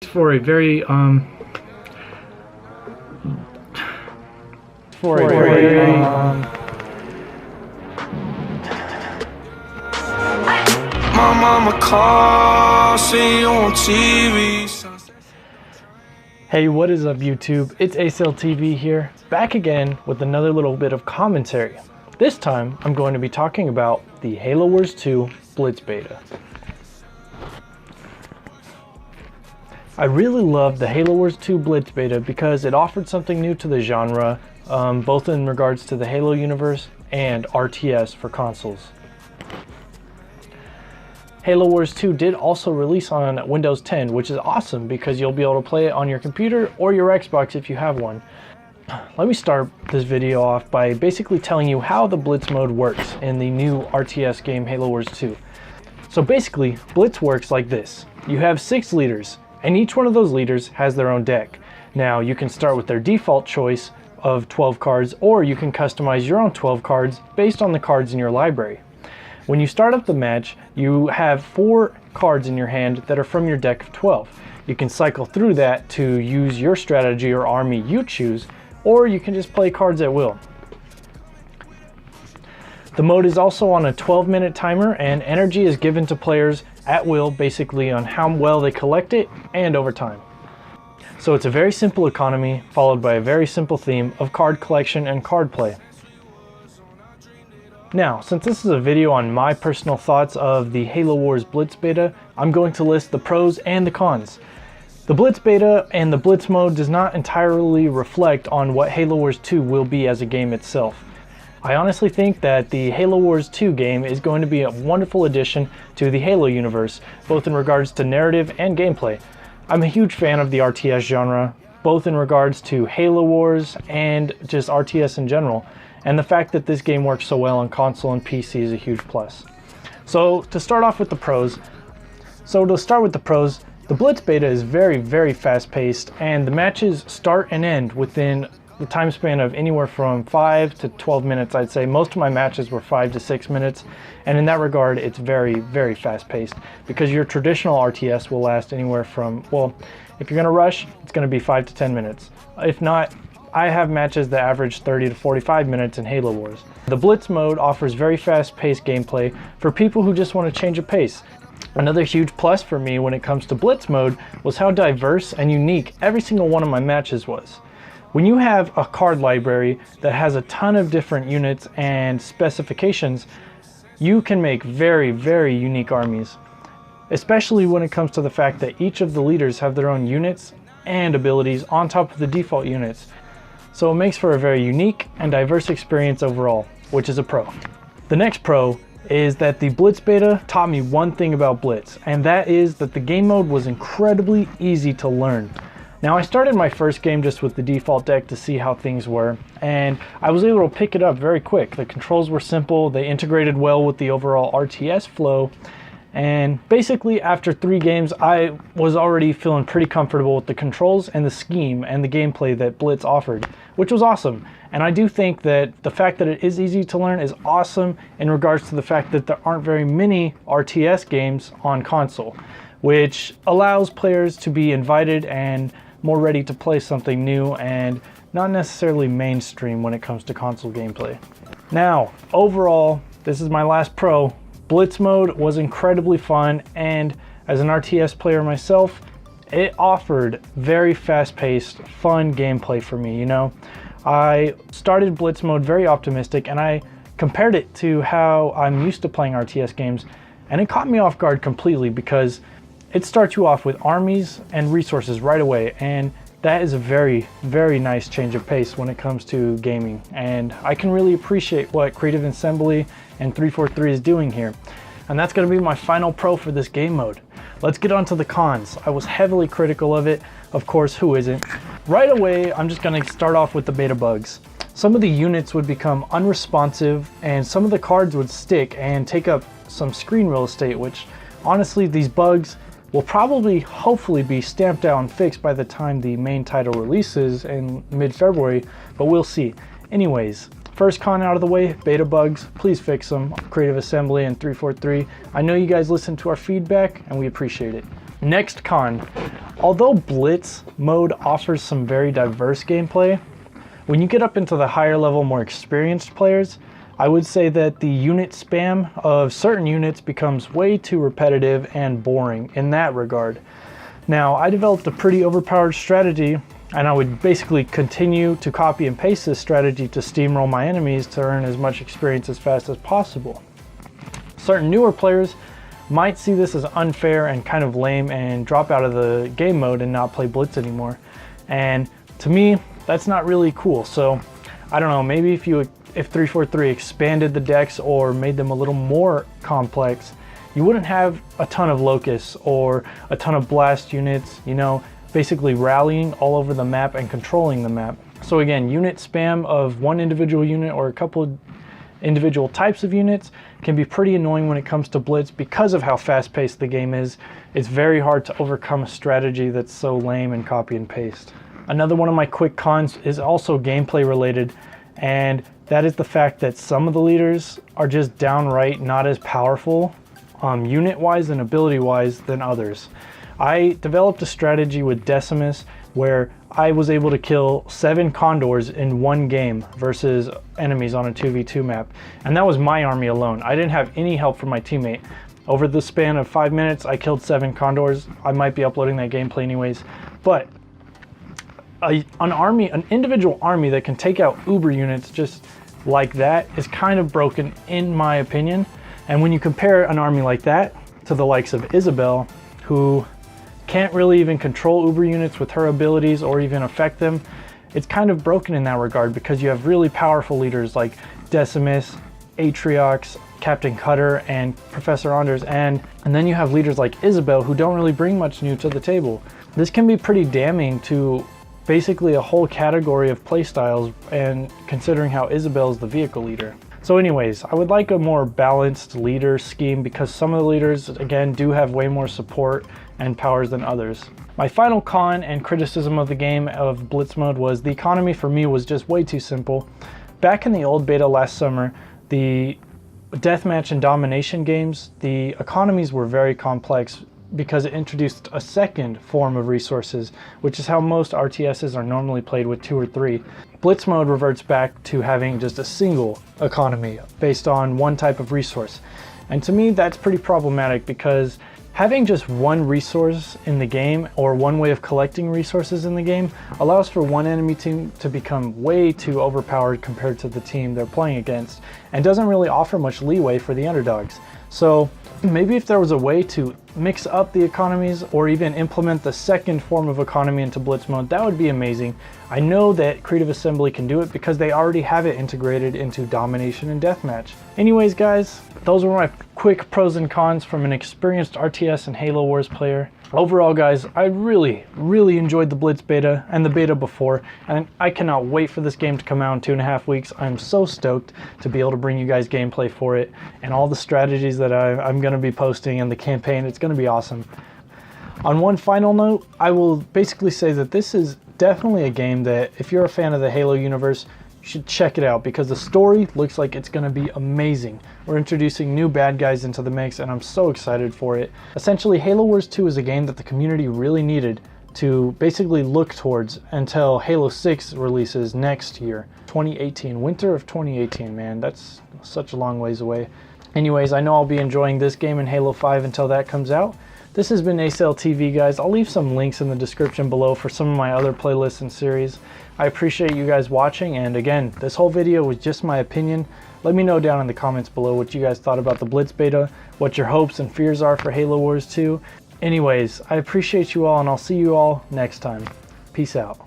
for a very My mama calls, see you on TV. Hey, what is up YouTube? It's Asell TV here, back again with another little bit of commentary. This time, I'm going to be talking about the Halo Wars 2 Blitz beta. I really loved the Halo Wars 2 Blitz beta because it offered something new to the genre, both in regards to the Halo universe and RTS for consoles. Halo Wars 2 did also release on Windows 10, which is awesome because you'll be able to play it on your computer or your Xbox if you have one. Let me start this video off by basically telling you how the Blitz mode works in the new RTS game Halo Wars 2. So basically, Blitz works like this. You have 6 leaders, and each one of those leaders has their own deck. Now, you can start with their default choice of 12 cards, or you can customize your own 12 cards based on the cards in your library. When you start up the match, you have 4 cards in your hand that are from your deck of 12. You can cycle through that to use your strategy or army you choose, or you can just play cards at will. The mode is also on a 12-minute timer, and energy is given to players at will, basically on how well they collect it and over time. So it's a very simple economy, followed by a very simple theme of card collection and card play. Now, since this is a video on my personal thoughts of the Halo Wars Blitz beta, I'm going to list the pros and the cons. The Blitz beta and the Blitz mode does not entirely reflect on what Halo Wars 2 will be as a game itself. I honestly think that the Halo Wars 2 game is going to be a wonderful addition to the Halo universe, both in regards to narrative and gameplay. I'm a huge fan of the RTS genre, both in regards to Halo Wars and just RTS in general. And the fact that this game works so well on console and PC is a huge plus. So to start with the pros, the Blitz beta is very fast paced, and the matches start and end within the time span of anywhere from 5 to 12 minutes, I'd say. Most of my matches were 5 to 6 minutes, and in that regard, it's very fast paced, because your traditional RTS will last anywhere from, well, if you're gonna rush, it's gonna be 5 to 10 minutes. If not, I have matches that average 30 to 45 minutes in Halo Wars. The Blitz mode offers very fast-paced gameplay for people who just want to change a pace. Another huge plus for me when it comes to Blitz mode was how diverse and unique every single one of my matches was. When you have a card library that has a ton of different units and specifications, you can make very unique armies. Especially when it comes to the fact that each of the leaders have their own units and abilities on top of the default units. So it makes for a very unique and diverse experience overall, which is a pro. The next pro is that the Blitz beta taught me one thing about Blitz, and that is that the game mode was incredibly easy to learn. Now, I started my first game just with the default deck to see how things were, and I was able to pick it up very quick. The controls were simple, they integrated well with the overall RTS flow, and basically after 3 games, I was already feeling pretty comfortable with the controls and the scheme and the gameplay that Blitz offered, which was awesome. And I do think that the fact that it is easy to learn is awesome in regards to the fact that there aren't very many RTS games on console, which allows players to be invited and more ready to play something new and not necessarily mainstream when it comes to console gameplay. Now, overall, this is my last pro. Blitz mode was incredibly fun, and as an RTS player myself, it offered very fast-paced, fun gameplay for me, you know? I started Blitz mode very optimistic, and I compared it to how I'm used to playing RTS games, and it caught me off guard completely because it starts you off with armies and resources right away, and that is a very nice change of pace when it comes to gaming, and I can really appreciate what Creative Assembly and 343 is doing here. And that's going to be my final pro for this game mode. Let's get on to the cons. I was heavily critical of it. Of course, who isn't? Right away, I'm just going to start off with the beta bugs. Some of the units would become unresponsive, and some of the cards would stick and take up some screen real estate, which honestly, these bugs will probably, hopefully, be stamped out and fixed by the time the main title releases in mid-February, but we'll see. Anyways, first con out of the way, beta bugs, please fix them. Creative Assembly and 343. I know you guys listen to our feedback and we appreciate it. Next con, Although Blitz mode offers some very diverse gameplay, when you get up into the higher level, more experienced players, I would say that the unit spam of certain units becomes way too repetitive and boring in that regard. Now, I developed a pretty overpowered strategy, and I would basically continue to copy and paste this strategy to steamroll my enemies to earn as much experience as fast as possible. Certain newer players might see this as unfair and kind of lame and drop out of the game mode and not play Blitz anymore. And to me, that's not really cool. So I don't know, maybe if 343 expanded the decks or made them a little more complex, you wouldn't have a ton of locusts or a ton of blast units, you know, basically rallying all over the map and controlling the map. So again, unit spam of one individual unit or a couple of individual types of units can be pretty annoying when it comes to Blitz because of how fast-paced the game is. It's very hard to overcome a strategy that's so lame and copy and paste. Another one of my quick cons is also gameplay related, and that is the fact that some of the leaders are just downright not as powerful unit-wise and ability-wise than others. I developed a strategy with Decimus where I was able to kill 7 condors in one game versus enemies on a 2v2 map. And that was my army alone. I didn't have any help from my teammate. Over the span of 5 minutes, I killed 7 condors. I might be uploading that gameplay anyways. But an individual army that can take out uber units just like that is kind of broken in my opinion. And when you compare an army like that to the likes of Isabel, who can't really even control uber units with her abilities or even affect them, it's kind of broken in that regard because you have really powerful leaders like Decimus, Atriox, Captain Cutter, and Professor Anders, and then you have leaders like Isabel who don't really bring much new to the table. This can be pretty damning to basically a whole category of playstyles, and considering how Isabel is the vehicle leader. So anyways, I would like a more balanced leader scheme because some of the leaders, again, do have way more support and powers than others. My final con and criticism of the game of Blitz mode was the economy for me was just way too simple. Back in the old beta last summer, the deathmatch and domination games, the economies were very complex because it introduced a second form of resources, which is how most RTSs are normally played with 2 or 3. Blitz mode reverts back to having just a single economy based on one type of resource. And to me, that's pretty problematic because having just one resource in the game or one way of collecting resources in the game allows for one enemy team to become way too overpowered compared to the team they're playing against and doesn't really offer much leeway for the underdogs. So maybe if there was a way to mix up the economies or even implement the second form of economy into Blitz mode, that would be amazing. I know that Creative Assembly can do it because they already have it integrated into domination and deathmatch. Anyways guys, those were my quick pros and cons from an experienced RTS and Halo Wars player. Overall guys, I really enjoyed the Blitz beta and the beta before, and I cannot wait for this game to come out in 2.5 weeks. I'm so stoked to be able to bring you guys gameplay for it and all the strategies that I'm going to be posting and the campaign. It's going to be awesome. On one final note, I will basically say that this is definitely a game that if you're a fan of the Halo universe, you should check it out because the story looks like it's going to be amazing. We're introducing new bad guys into the mix and I'm so excited for it. Essentially, Halo Wars 2 is a game that the community really needed to basically look towards until Halo 6 releases next year, 2018, winter of 2018, man, that's such a long ways away. Anyways, I know I'll be enjoying this game in Halo 5 until that comes out. This has been Asell TV, guys. I'll leave some links in the description below for some of my other playlists and series. I appreciate you guys watching, and again, this whole video was just my opinion. Let me know down in the comments below what you guys thought about the Blitz beta, what your hopes and fears are for Halo Wars 2. Anyways, I appreciate you all, and I'll see you all next time. Peace out.